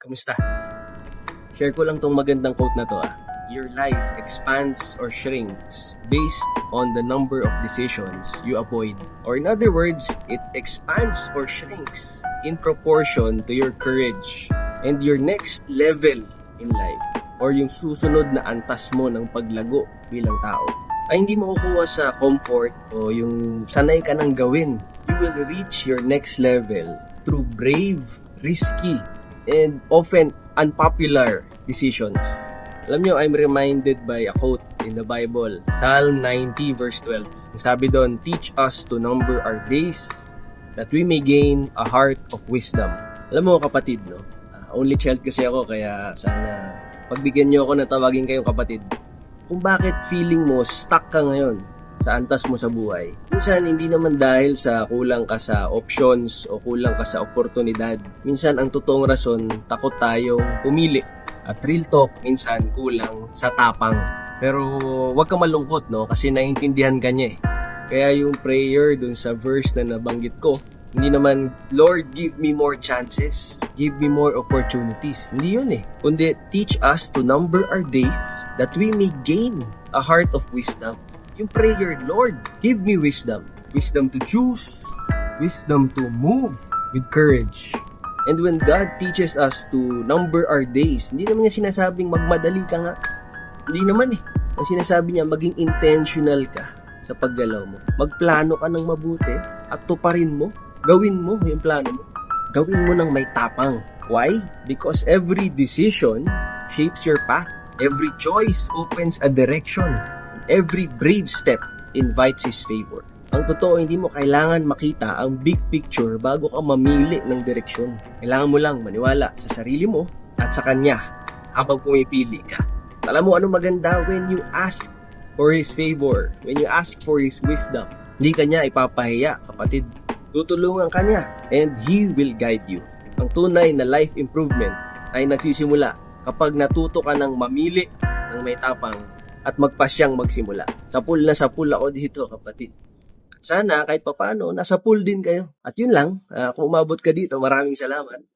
Kamusta? Share ko lang tong magandang quote na to. Your life expands or shrinks based on the number of decisions you avoid. Or in other words, it expands or shrinks in proportion to your courage and your next level in life, or yung susunod na antas mo ng paglago bilang tao ay hindi makukuha sa comfort o yung sanay ka nang gawin. You will reach your next level through brave, risky, and often unpopular decisions. Alam nyo, I'm reminded by a quote in the Bible, Psalm 90 verse 12. Sabi doon, teach us to number our days that we may gain a heart of wisdom. Alam mo kapatid, no? Only child kasi ako, kaya sana pagbigyan nyo ako na tawagin kayong kapatid. Kung bakit feeling mo stuck ka ngayon sa antas mo sa buhay. Minsan, hindi naman dahil sa kulang ka sa options o kulang ka sa oportunidad. Minsan, ang totoong rason, takot tayong pumili. At real talk, minsan, kulang sa tapang. Pero, wag ka malungkot, no? Kasi naiintindihan ka niya eh. Kaya yung prayer dun sa verse na nabanggit ko, hindi naman, Lord, give me more chances. Give me more opportunities. Hindi yun eh. Kundi, teach us to number our days that we may gain a heart of wisdom. Yung prayer, Lord, give me wisdom. Wisdom to choose. Wisdom to move with courage. And when God teaches us to number our days, hindi naman niya sinasabing magmadali ka nga. Hindi naman eh. Ang sinasabi niya, maging intentional ka sa paggalaw mo. Magplano ka ng mabuti at tuparin mo. Gawin mo yung plano mo. Gawin mo ng may tapang. Why? Because every decision shapes your path. Every choice opens a direction. Every brave step invites His favor. Ang totoo, hindi mo kailangan makita ang big picture bago ka mamili ng direksyon. Kailangan mo lang maniwala sa sarili mo at sa Kanya habang pumipili ka. Alam mo ano maganda when you ask for His favor, when you ask for His wisdom. Hindi ka niya ipapahiya, kapatid. Tutulungan ka niya and He will guide you. Ang tunay na life improvement ay nagsisimula kapag natuto ka ng mamili ng may tapang at magpasyang magsimula. Sapul na sapul ako dito, kapatid. At sana kahit papano, nasa pool din kayo. At yun lang, kung umabot ka dito, maraming salamat.